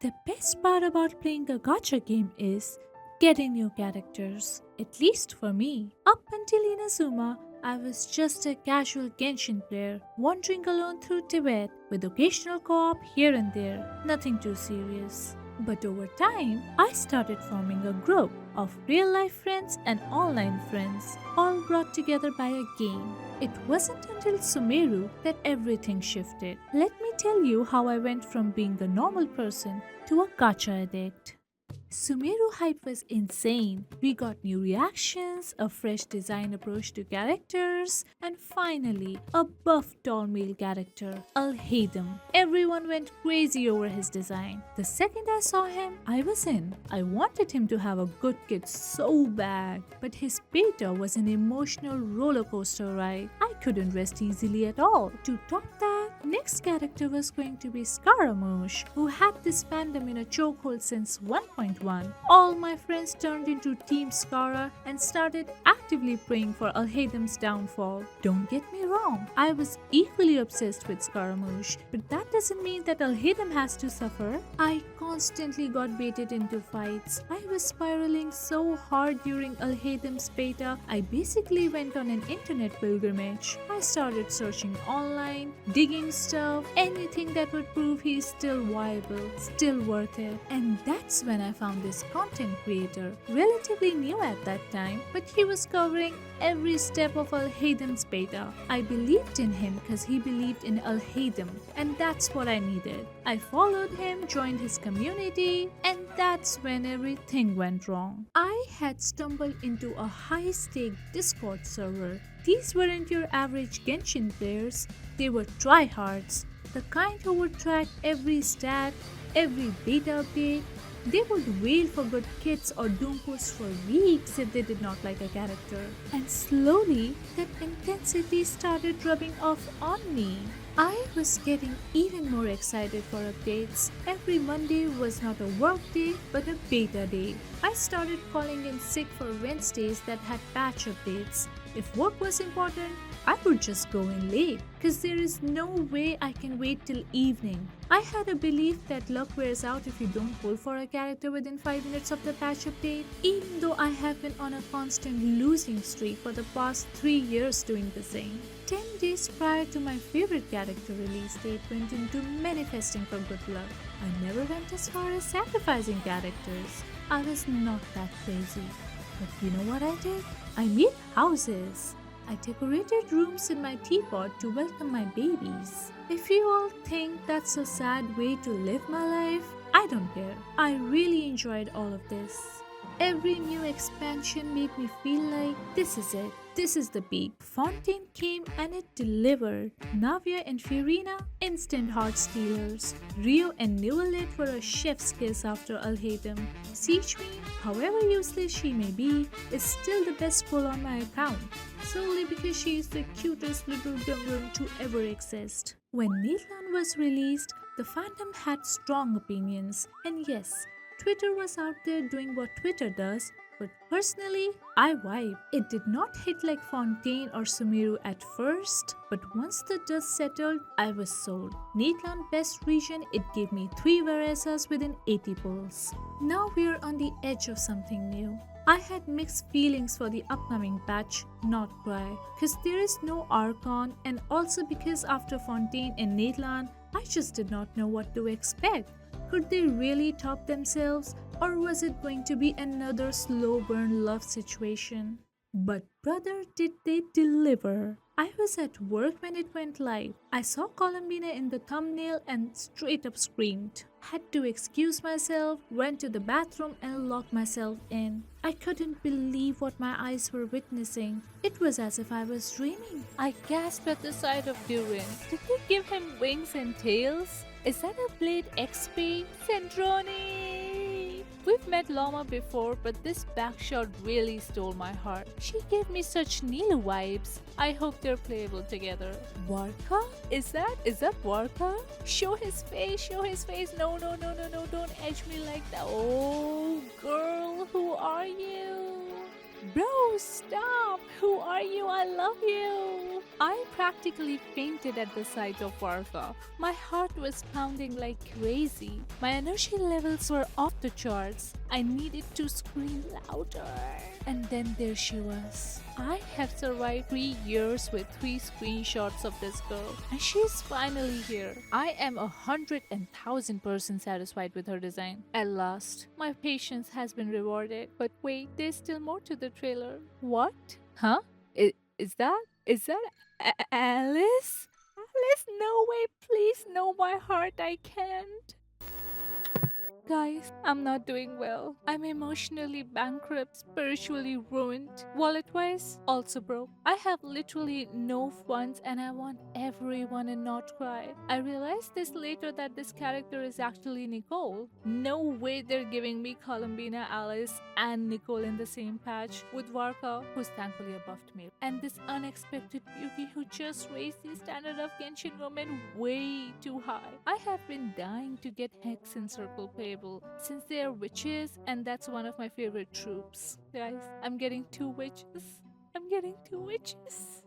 The best part about playing a gacha game is getting new characters, at least for me. Up until Inazuma, I was just a casual Genshin player, wandering alone through Tibet with occasional co op here and there, nothing too serious. But over time, I started forming a group of real life friends and online friends, all brought together by a game. It wasn't until Sumeru that everything shifted. Let me tell you how I went from being a normal person to a gacha addict. Sumeru hype was insane. We got new reactions, a fresh design approach to characters, and finally, a buff tall male character, Al Haydam. Everyone went crazy over his design. The second I saw him, I was in. I wanted him to have a good kid so bad, but his beta was an emotional roller coaster ride. I couldn't rest easily at all. To top that, next character was going to be Scaramouche, who had this fandom in a chokehold since 1.1. All my friends turned into Team Scara and started actively praying for Al-Haydam's downfall. Don't get me wrong, I was equally obsessed with Scaramouche, but that doesn't mean that Al-Haydam has to suffer. I constantly got baited into fights. I was spiraling so hard during Al-Haydam's beta, I basically went on an internet pilgrimage. I started searching online, digging stuff, anything that would prove he's still viable, still worth it. And that's when I found this content creator, relatively new at that time, but he was covering every step of Al-Haydam's beta. I believed in him because he believed in Al-Haydam, and that's what I needed. I followed him, joined his community, and that's when everything went wrong. I had stumbled into a high-stake Discord server. These weren't your average Genshin players, they were tryhards, the kind who would track every stat, every beta update. They would wail for good kits or doom posts for weeks if they did not like a character. And slowly, that intensity started rubbing off on me. I was getting even more excited for updates. Every Monday was not a work day, but a beta day. I started calling in sick for Wednesdays that had patch updates. If work was important, I would just go in late, because there is no way I can wait till evening. I had a belief that luck wears out if you don't pull for a character within 5 minutes of the patch update, even though I have been on a constant losing streak for the past 3 years doing the same. 10 days prior to my favorite character release date went into manifesting for good luck. I never went as far as sacrificing characters. I was not that crazy. But you know what I did? I made houses. I decorated rooms in my teapot to welcome my babies. If you all think that's a sad way to live my life, I don't care. I really enjoyed all of this. Every new expansion made me feel like this is it. This is the peak. Fontaine came and it delivered. Navia and Fiorina, instant heart stealers. Rio and Neuvillette were a chef's kiss after Al-Haydam. Siege Queen, however useless she may be, is still the best pull on my account, solely because she is the cutest little dumrum to ever exist. When Natlan was released, the fandom had strong opinions, and yes, Twitter was out there doing what Twitter does, but personally, I vibe. It did not hit like Fontaine or Sumeru at first, but once the dust settled, I was sold. Natlan Best Region, it gave me 3 Varesas within 80 pulls. Now we're on the edge of something new. I had mixed feelings for the upcoming patch, Nod Krai, because there is no Archon, and also because after Fontaine and Natlan, I just did not know what to expect. Could they really top themselves, or was it going to be another slow burn love situation? But brother, did they deliver? I was at work when it went live. I saw Columbina in the thumbnail and straight up screamed. Had to excuse myself, went to the bathroom and locked myself in. I couldn't believe what my eyes were witnessing. It was as if I was dreaming. I gasped at the sight of Durin. Did they give him wings and tails? Is that a Blade XP? Centroni! We've met Lama before, but this backshot really stole my heart. She gave me such Neelu vibes. I hope they're playable together. Warka? Is that Warka? Show his face, No, don't edge me like that. Oh, girl, who are you? Bro, stop! Who are you? I love you! I practically fainted at the sight of Varka. My heart was pounding like crazy. My energy levels were off the charts. I needed to scream louder. And then there she was. I have survived 3 years with 3 screenshots of this girl, and she's finally here. I am 100,000% satisfied with her design. At last, my patience has been rewarded. But wait, there's still more to the trailer. What? Huh? Is that Alice? Alice, no way, please, no, my heart, I can't. Guys, I'm not doing well. I'm emotionally bankrupt, spiritually ruined. Wallet wise, also broke. I have literally no funds and I want everyone in Nod Krai. I realized this later that this character is actually Nicole. No way they're giving me Columbina, Alice, and Nicole in the same patch with Varka, who's thankfully a buffed male, and this unexpected beauty who just raised the standard of Genshin women way too high. I have been dying to get Hex in Circle playable since they are witches, and that's one of my favorite troops. Guys, I'm getting two witches. I'm getting two witches.